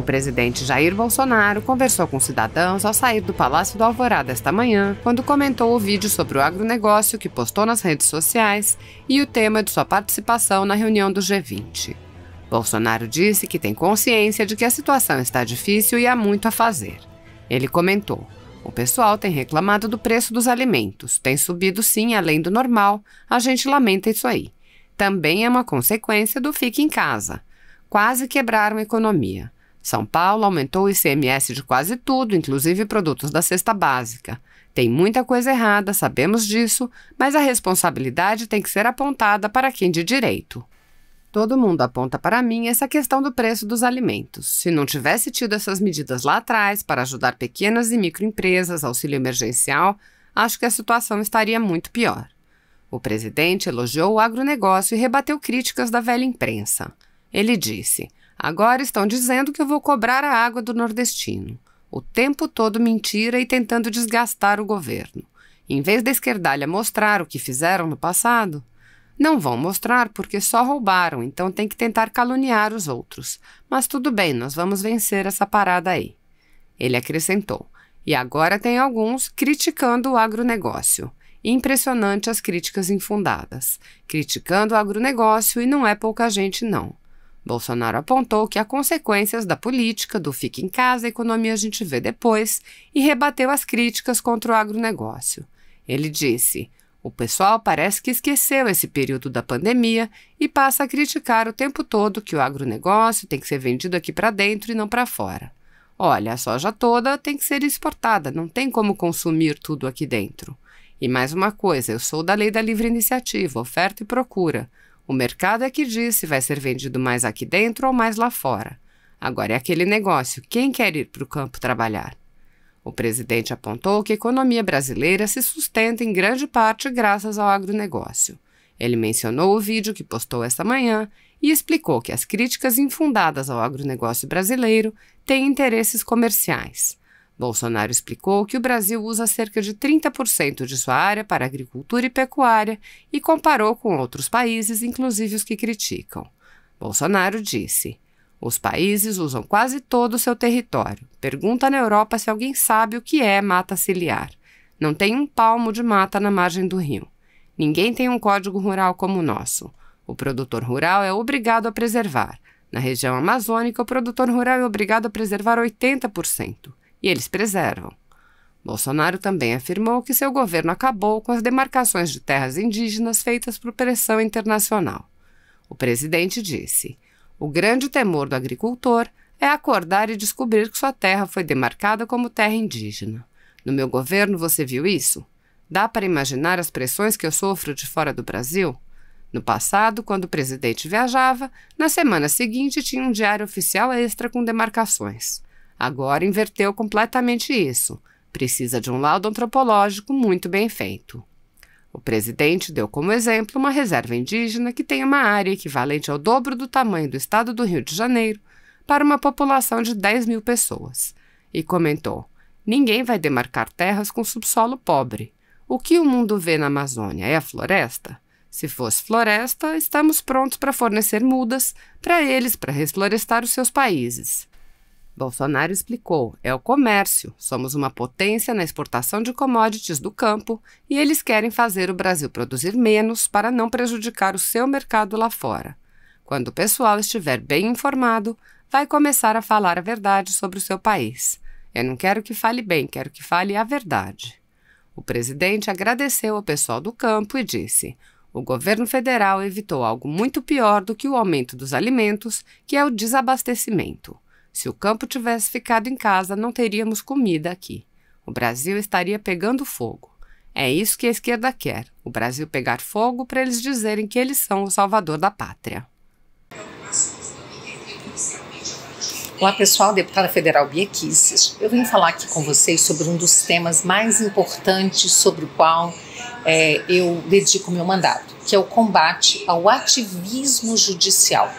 presidente Jair Bolsonaro conversou com cidadãos ao sair do Palácio do Alvorada esta manhã, quando comentou o vídeo sobre o agronegócio que postou nas redes sociais e o tema de sua participação na reunião do G20. Bolsonaro disse que tem consciência de que a situação está difícil e há muito a fazer. Ele comentou: "O pessoal tem reclamado do preço dos alimentos, tem subido sim além do normal, a gente lamenta isso aí. Também é uma consequência do fique em casa. Quase quebraram a economia. São Paulo aumentou o ICMS de quase tudo, inclusive produtos da cesta básica. Tem muita coisa errada, sabemos disso, mas a responsabilidade tem que ser apontada para quem de direito. Todo mundo aponta para mim essa questão do preço dos alimentos. Se não tivesse tido essas medidas lá atrás para ajudar pequenas e microempresas, auxílio emergencial, acho que a situação estaria muito pior." O presidente elogiou o agronegócio e rebateu críticas da velha imprensa. Ele disse: "Agora estão dizendo que eu vou cobrar a água do nordestino. O tempo todo mentira e tentando desgastar o governo. Em vez da esquerdalha mostrar o que fizeram no passado, não vão mostrar porque só roubaram, então tem que tentar caluniar os outros. Mas tudo bem, nós vamos vencer essa parada aí." Ele acrescentou: "E agora tem alguns criticando o agronegócio. Impressionante as críticas infundadas. Criticando o agronegócio e não é pouca gente não." Bolsonaro apontou que há consequências da política, do fique em casa, a economia a gente vê depois, e rebateu as críticas contra o agronegócio. Ele disse: "O pessoal parece que esqueceu esse período da pandemia e passa a criticar o tempo todo que o agronegócio tem que ser vendido aqui para dentro e não para fora. Olha, a soja toda tem que ser exportada, não tem como consumir tudo aqui dentro. E mais uma coisa, eu sou da lei da livre iniciativa, oferta e procura. O mercado é que diz se vai ser vendido mais aqui dentro ou mais lá fora. Agora é aquele negócio, quem quer ir para o campo trabalhar?" O presidente apontou que a economia brasileira se sustenta em grande parte graças ao agronegócio. Ele mencionou o vídeo que postou esta manhã e explicou que as críticas infundadas ao agronegócio brasileiro têm interesses comerciais. Bolsonaro explicou que o Brasil usa cerca de 30% de sua área para agricultura e pecuária e comparou com outros países, inclusive os que criticam. Bolsonaro disse: "Os países usam quase todo o seu território. Pergunta na Europa se alguém sabe o que é mata ciliar. Não tem um palmo de mata na margem do rio. Ninguém tem um código rural como o nosso. O produtor rural é obrigado a preservar. Na região amazônica, o produtor rural é obrigado a preservar 80%. E eles preservam." Bolsonaro também afirmou que seu governo acabou com as demarcações de terras indígenas feitas por pressão internacional. O presidente disse: "O grande temor do agricultor é acordar e descobrir que sua terra foi demarcada como terra indígena. No meu governo você viu isso? Dá para imaginar as pressões que eu sofro de fora do Brasil? No passado, quando o presidente viajava, na semana seguinte tinha um diário oficial extra com demarcações. Agora inverteu completamente isso. Precisa de um laudo antropológico muito bem feito." O presidente deu como exemplo uma reserva indígena que tem uma área equivalente ao dobro do tamanho do estado do Rio de Janeiro para uma população de 10 mil pessoas. E comentou: "Ninguém vai demarcar terras com subsolo pobre. O que o mundo vê na Amazônia é a floresta? Se fosse floresta, estamos prontos para fornecer mudas para eles para reflorestar os seus países." Bolsonaro explicou: "É o comércio, somos uma potência na exportação de commodities do campo e eles querem fazer o Brasil produzir menos para não prejudicar o seu mercado lá fora. Quando o pessoal estiver bem informado, vai começar a falar a verdade sobre o seu país. Eu não quero que fale bem, quero que fale a verdade." O presidente agradeceu ao pessoal do campo e disse: "O governo federal evitou algo muito pior do que o aumento dos alimentos, que é o desabastecimento. Se o campo tivesse ficado em casa, não teríamos comida aqui. O Brasil estaria pegando fogo. É isso que a esquerda quer, o Brasil pegar fogo para eles dizerem que eles são o salvador da pátria." Olá pessoal, deputada federal Bia Kicis. Eu vim falar aqui com vocês sobre um dos temas mais importantes sobre o qual eu dedico meu mandato, que é o combate ao ativismo judicial.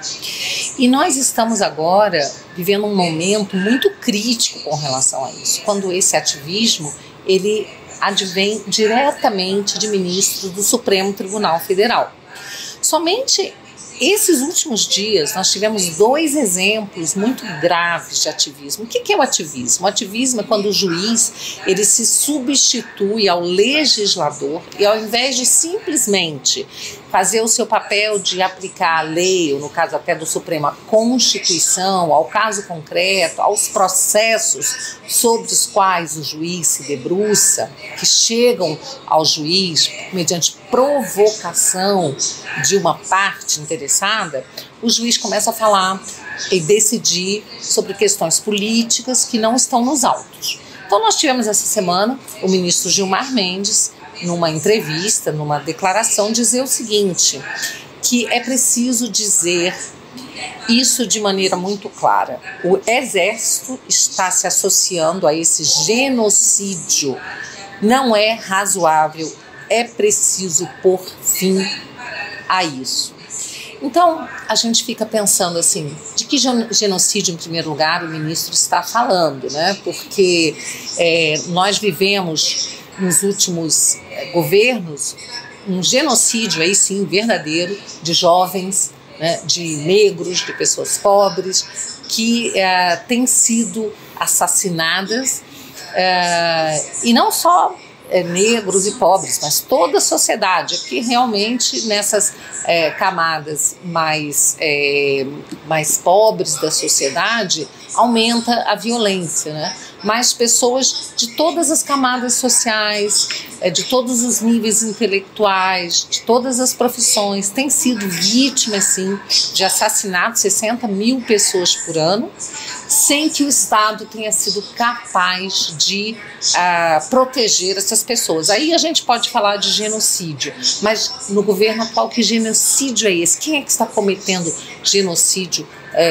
E nós estamos agora vivendo um momento muito crítico com relação a isso, quando esse ativismo ele advém diretamente de ministros do Supremo Tribunal Federal. Somente esses últimos dias nós tivemos 2 exemplos muito graves de ativismo. O que é o ativismo? O ativismo é quando o juiz ele se substitui ao legislador e, ao invés de simplesmente fazer o seu papel de aplicar a lei, ou no caso até do Supremo, a Constituição, ao caso concreto, aos processos sobre os quais o juiz se debruça, que chegam ao juiz mediante provocação de uma parte interessada, o juiz começa a falar e decidir sobre questões políticas que não estão nos autos. Então nós tivemos essa semana o ministro Gilmar Mendes, numa entrevista, numa declaração, dizer o seguinte, que é preciso dizer isso de maneira muito clara. O Exército está se associando a esse genocídio. Não é razoável, é preciso pôr fim a isso. Então, a gente fica pensando assim, de que genocídio, em primeiro lugar, o ministro está falando, né? Porque nós vivemos nos últimos governos um genocídio, aí sim, verdadeiro, de jovens, né, de negros, de pessoas pobres, que têm sido assassinadas, e não só negros e pobres, mas toda a sociedade, porque realmente nessas camadas mais pobres da sociedade aumenta a violência, né? Mas pessoas de todas as camadas sociais, de todos os níveis intelectuais, de todas as profissões, têm sido vítimas, sim, de assassinatos, 60 mil pessoas por ano, sem que o Estado tenha sido capaz de proteger essas pessoas. Aí a gente pode falar de genocídio, mas no governo atual, que genocídio é esse? Quem é que está cometendo genocídio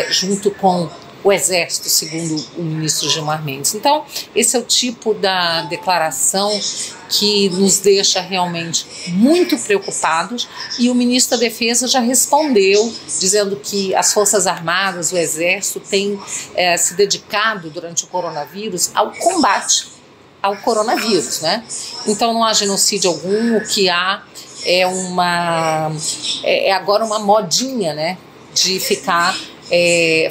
junto com o Exército, segundo o ministro Gilmar Mendes? Então, esse é o tipo da declaração que nos deixa realmente muito preocupados, e o ministro da Defesa já respondeu, dizendo que as Forças Armadas, o Exército, têm se dedicado durante o coronavírus ao combate ao coronavírus, né? Então não há genocídio algum, o que há é agora uma modinha, né, de ficar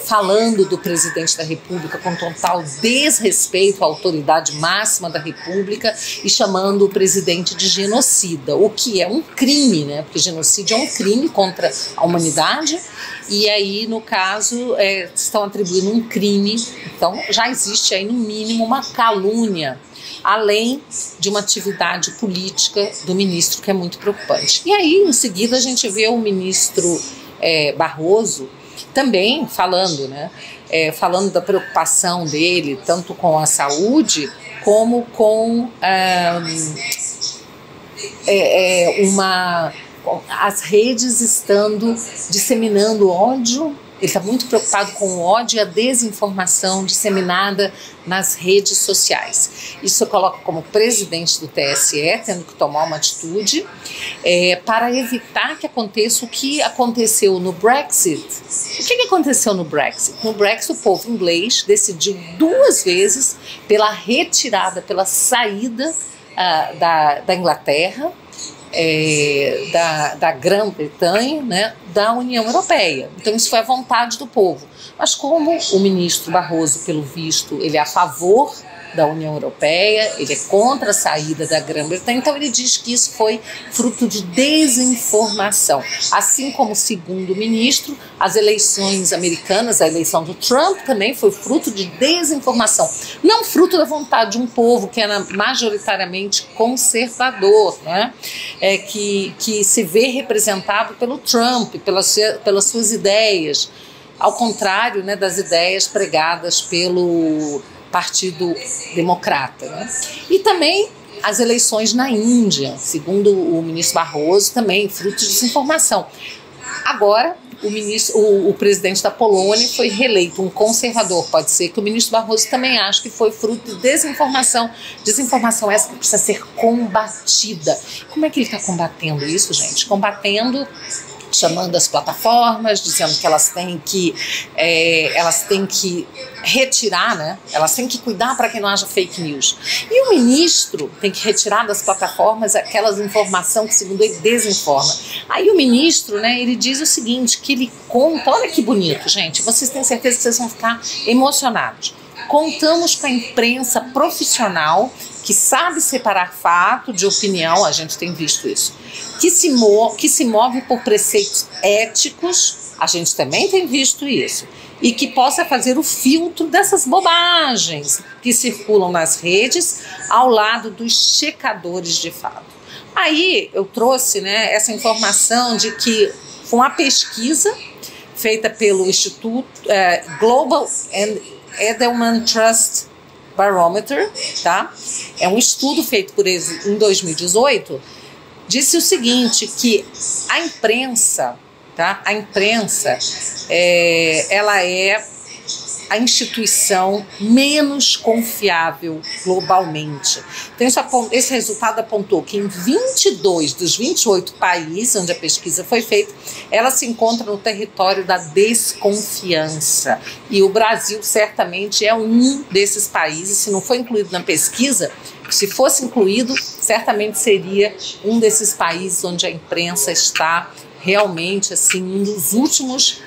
falando do presidente da República com total desrespeito à autoridade máxima da República e chamando o presidente de genocida, o que é um crime, né? Porque genocídio é um crime contra a humanidade, e aí, no caso, estão atribuindo um crime. Então já existe aí, no mínimo, uma calúnia, além de uma atividade política do ministro, que é muito preocupante. E aí, em seguida, a gente vê o ministro Barroso também falando, né? Falando da preocupação dele, tanto com a saúde, como com as redes estando disseminando ódio. Ele está muito preocupado com o ódio e a desinformação disseminada nas redes sociais. Isso eu coloco como presidente do TSE, tendo que tomar uma atitude para evitar que aconteça o que aconteceu no Brexit. O que aconteceu no Brexit? No Brexit, o povo inglês decidiu 2 vezes pela retirada, pela saída da Inglaterra, da Grã-Bretanha, né, da União Europeia. Então isso foi a vontade do povo. Mas como o ministro Barroso, pelo visto, ele é a favor da União Europeia, ele é contra a saída da Grã-Bretanha, então ele diz que isso foi fruto de desinformação. Assim como, segundo o ministro, as eleições americanas, a eleição do Trump também foi fruto de desinformação, não fruto da vontade de um povo que era majoritariamente conservador, né? Que se vê representado pelo Trump, pelas suas ideias, ao contrário, né, das ideias pregadas pelo Partido Democrata, né? E também as eleições na Índia, segundo o ministro Barroso, também fruto de desinformação. Agora, o presidente da Polônia foi reeleito, um conservador. Pode ser que o ministro Barroso também ache que foi fruto de desinformação. Desinformação essa que precisa ser combatida. Como é que ele está combatendo isso, gente? Combatendo chamando as plataformas, dizendo que elas têm que retirar, né? Elas têm que cuidar para que não haja fake news. E o ministro tem que retirar das plataformas aquelas informações que, segundo ele, desinforma. Aí o ministro, né, ele diz o seguinte, que ele conta, olha que bonito, gente, vocês têm certeza que vocês vão ficar emocionados. Contamos com a imprensa profissional que sabe separar fato de opinião, a gente tem visto isso, que se move por preceitos éticos, a gente também tem visto isso, e que possa fazer o filtro dessas bobagens que circulam nas redes ao lado dos checadores de fato. Aí eu trouxe, né, essa informação de que foi uma pesquisa feita pelo Instituto Global and Edelman Trust Barometer, tá? É um estudo feito por eles em 2018, disse o seguinte, que a imprensa, tá? A imprensa, ela é a instituição menos confiável globalmente. Então, esse resultado apontou que em 22 dos 28 países onde a pesquisa foi feita, ela se encontra no território da desconfiança. E o Brasil certamente é um desses países, se não foi incluído na pesquisa, se fosse incluído, certamente seria um desses países onde a imprensa está realmente assim, um dos últimos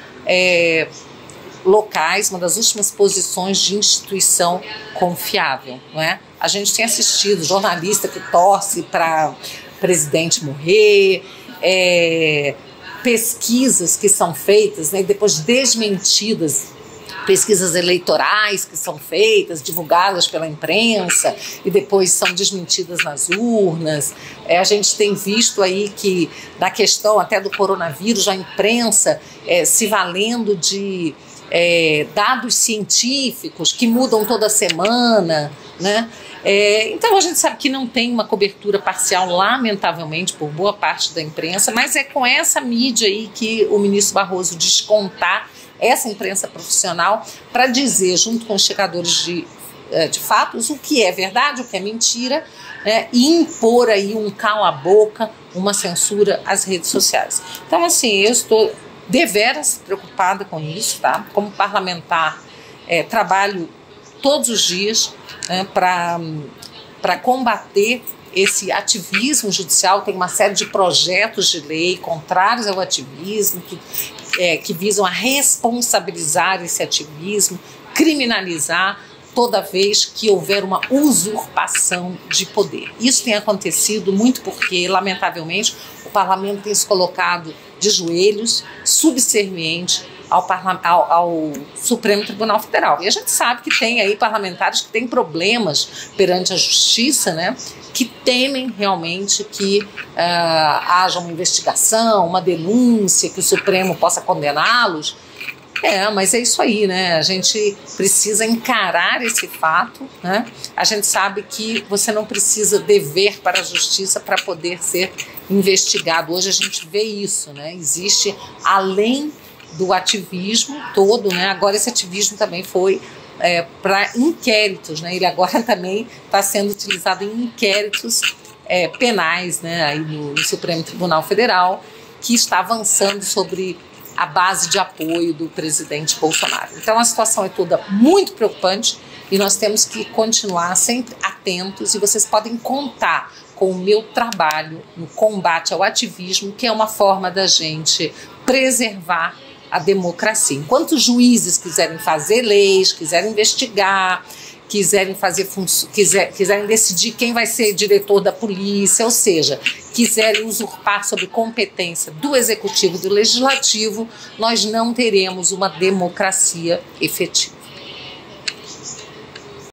locais, uma das últimas posições de instituição confiável, não é? A gente tem assistido jornalista que torce para presidente morrer, pesquisas que são feitas, né, e depois desmentidas, pesquisas eleitorais que são feitas, divulgadas pela imprensa e depois são desmentidas nas urnas. A gente tem visto aí que na questão até do coronavírus, a imprensa se valendo de dados científicos que mudam toda semana, né? Então a gente sabe que não tem uma cobertura parcial, lamentavelmente, por boa parte da imprensa, mas é com essa mídia aí que o ministro Barroso diz contar essa imprensa profissional para dizer, junto com os checadores de fatos, o que é verdade, o que é mentira, e impor aí um cala-boca, uma censura às redes sociais. Então, assim, eu estou deveras preocupada com isso, tá? Como parlamentar, trabalho todos os dias, né, para combater esse ativismo judicial. Tem uma série de projetos de lei contrários ao ativismo, que visam a responsabilizar esse ativismo, criminalizar toda vez que houver uma usurpação de poder. Isso tem acontecido muito porque, lamentavelmente, o parlamento tem se colocado de joelhos, subserviente ao Supremo Tribunal Federal. E a gente sabe que tem aí parlamentares que têm problemas perante a justiça, né, que temem realmente que haja uma investigação, uma denúncia, que o Supremo possa condená-los. Mas é isso aí, né? A gente precisa encarar esse fato, né? A gente sabe que você não precisa dever para a justiça para poder ser investigado. Hoje a gente vê isso, né? Existe, além do ativismo todo, né? Agora esse ativismo também foi para inquéritos, né? Ele agora também está sendo utilizado em inquéritos penais, né? Aí no Supremo Tribunal Federal, que está avançando sobre a base de apoio do presidente Bolsonaro. Então a situação é toda muito preocupante e nós temos que continuar sempre atentos, e vocês podem contar com o meu trabalho no combate ao ativismo, que é uma forma da gente preservar a democracia. Enquanto os juízes quiserem fazer leis, quiserem investigar, quiserem decidir quem vai ser diretor da polícia, ou seja, quiserem usurpar sobre competência do executivo e do legislativo, nós não teremos uma democracia efetiva.